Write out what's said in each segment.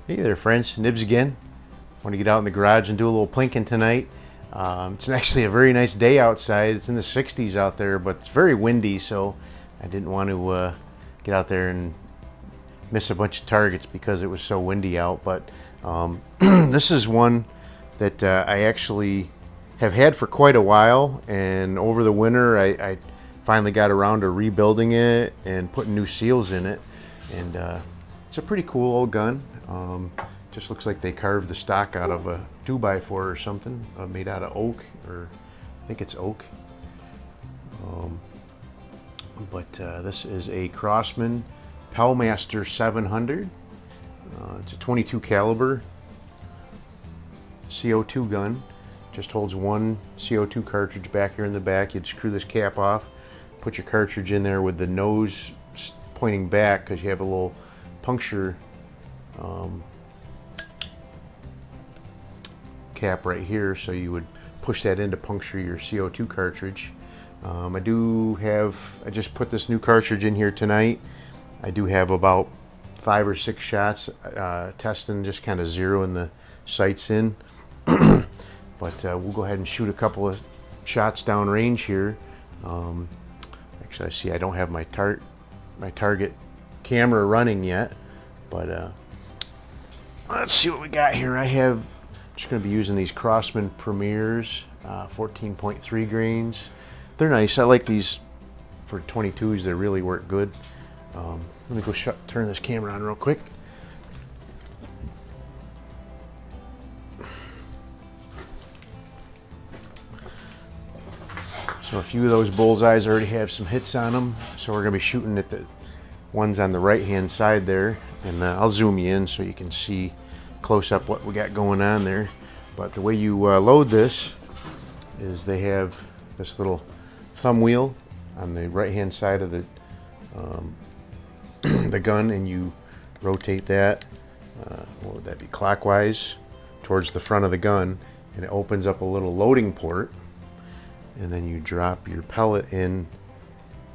Hey there friends, Nibs again. Want to get out in the garage and do a little plinking tonight. It's actually a very nice day outside. It's in the 60s out there, but it's very windy, so I didn't want to get out there and miss a bunch of targets because it was so windy out. But this is one that I actually have had for quite a while, and over the winter I finally got around to rebuilding it and putting new seals in it. And it's a pretty cool old gun. Just looks like they carved the stock out of a 2x4 or something, made out of oak, or I think it's oak. This is a Crossman Pellmaster 700. It's a 22 caliber CO2 gun. Just holds one CO2 cartridge back here in the back. You'd screw this cap off, put your cartridge in there with the nose pointing back because you have a little puncture cap right here, so you would push that in to puncture your CO2 cartridge. I just put this new cartridge in here tonight. I do have about 5 or 6 shots testing, just kind of zeroing the sights in. But we'll go ahead and shoot a couple of shots down range here. Actually, I see I don't have my target camera running yet, but let's see what we got here. Just going to be using these Crossman Premiers, 14.3 grains. They're nice. I like these for 22s. They really work good. Let me go turn this camera on real quick. So a few of those bullseyes already have some hits on them. So we're going to be shooting at the ones on the right hand side there. And I'll zoom you in so you can see close up what we got going on there. But the way you load this is they have this little thumb wheel on the right hand side of the the gun, and you rotate that, what would that be, clockwise towards the front of the gun, and it opens up a little loading port, and then you drop your pellet in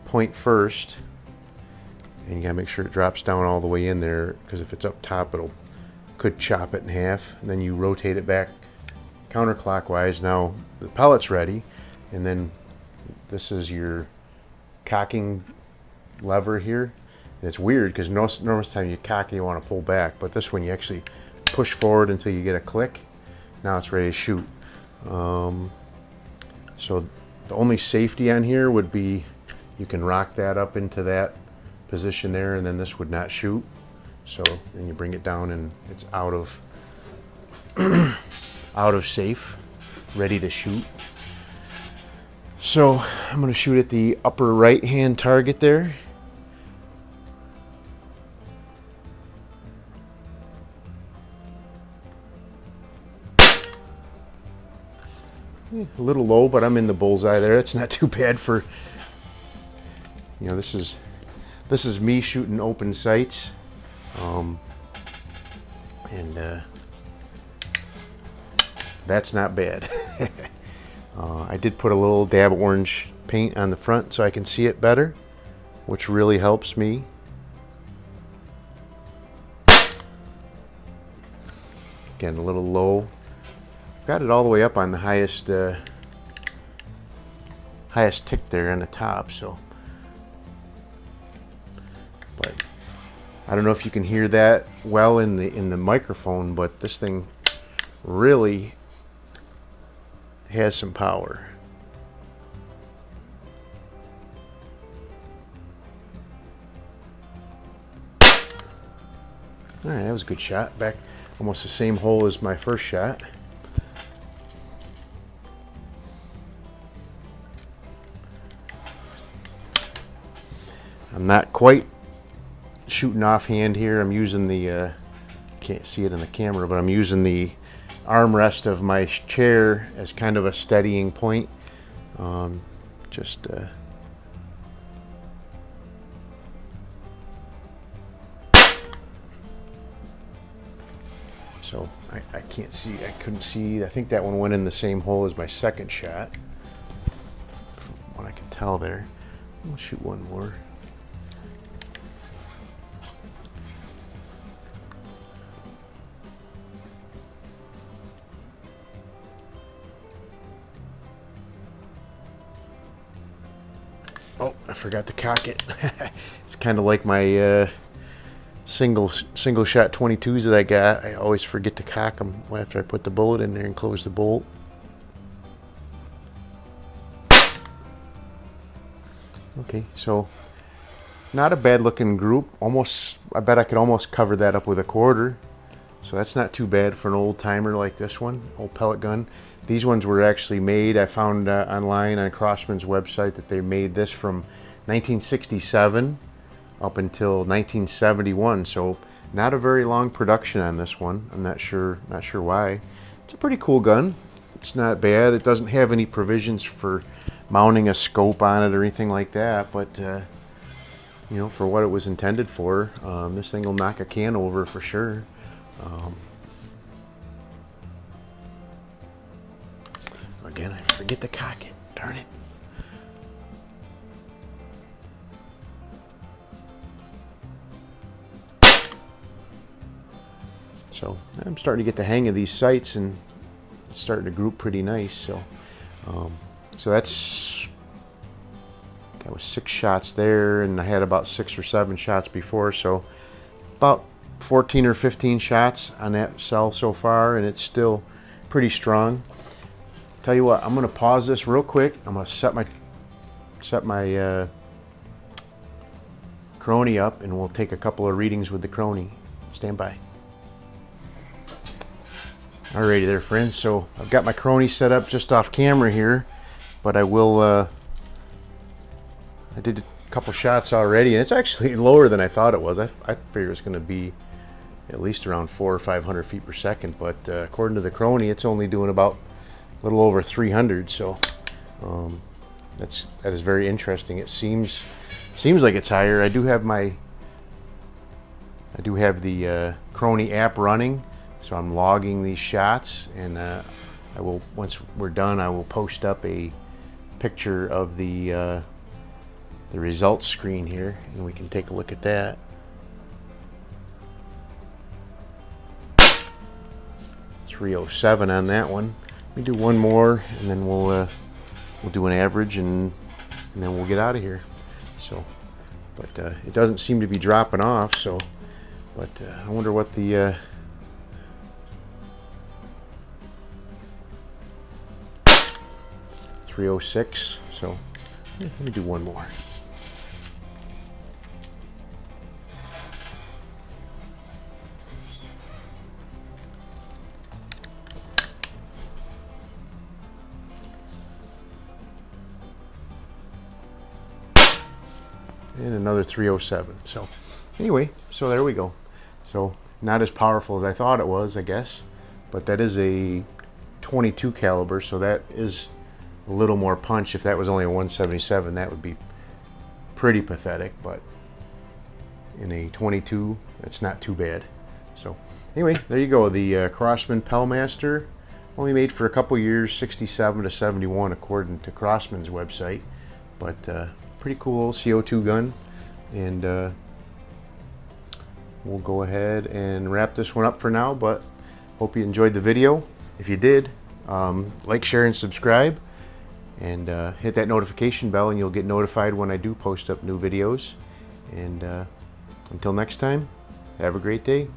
point first, and you gotta make sure it drops down all the way in there, because if it's up top could chop it in half. And then you rotate it back counterclockwise. Now the pellet's ready, and then this is your cocking lever here. And it's weird because most time you cock and you want to pull back, but this one you actually push forward until you get a click. Now it's ready to shoot. So the only safety on here would be you can rock that up into that position there, and then this would not shoot. So then you bring it down and it's out of out of safe, ready to shoot. So I'm going to shoot at the upper right hand target there. A little low, but I'm in the bullseye there. It's not too bad for, you know, this is me shooting open sights. That's not bad. I did put a little dab of orange paint on the front so I can see it better, which really helps me. Again, a little low. Got it all the way up on the highest tick there on the top. So, but I don't know if you can hear that well in the microphone, but this thing really has some power. All right, that was a good shot. Back almost the same hole as my first shot. I'm not quite shooting offhand here. I'm using the can't see it in the camera, but I'm using the armrest of my chair as kind of a steadying point. So I can't see, I couldn't see, I think that one went in the same hole as my second shot, from what I can tell there. I'll shoot one more. Oh, I forgot to cock it. It's kind of like my single shot 22s that I got. I always forget to cock them after I put the bullet in there and close the bolt. Okay, so not a bad looking group. Almost, I bet I could almost cover that up with a quarter. So that's not too bad for an old timer like this one, old pellet gun. These ones were actually made, I found online on Crossman's website that they made this from 1967 up until 1971. So not a very long production on this one. I'm not sure why. It's a pretty cool gun. It's not bad. It doesn't have any provisions for mounting a scope on it or anything like that, but you know, for what it was intended for, this thing will knock a can over for sure. Again, I forget to cock it. Darn it. So I'm starting to get the hang of these sights, and it's starting to group pretty nice. So, so that was 6 shots there, and I had about 6 or 7 shots before. So about 14 or 15 shots on that cell so far, and it's still pretty strong. Tell you what, I'm going to pause this real quick. I'm going to set my chrony up, and we'll take a couple of readings with the chrony. Stand by. Alrighty there, friends. So I've got my chrony set up just off camera here, but I will. I did a couple shots already, and it's actually lower than I thought it was. I figured it was going to be at least around 400 or 500 feet per second, but according to the chrony, it's only doing about a little over 300. So that is very interesting. It seems like it's higher. I do have the chrony app running, so I'm logging these shots, and I will, once we're done, I will post up a picture of the results screen here, and we can take a look at that. .307 on that one. Let me do one more, and then we'll do an average, and then we'll get out of here. So, but it doesn't seem to be dropping off. So, but I wonder what the 306. So let me do one more. And another 307. So anyway, so there we go. So not as powerful as I thought it was, I guess, but that is a 22 caliber, so that is a little more punch. If that was only a 177, that would be pretty pathetic, but in a 22, that's not too bad. So anyway, there you go. The Crossman pellmaster, only made for a couple years, 67 to 71 according to Crossman's website, but pretty cool CO2 gun. And we'll go ahead and wrap this one up for now, but hope you enjoyed the video. If you did, like, share, and subscribe, and hit that notification bell, and you'll get notified when I do post up new videos. And until next time, have a great day.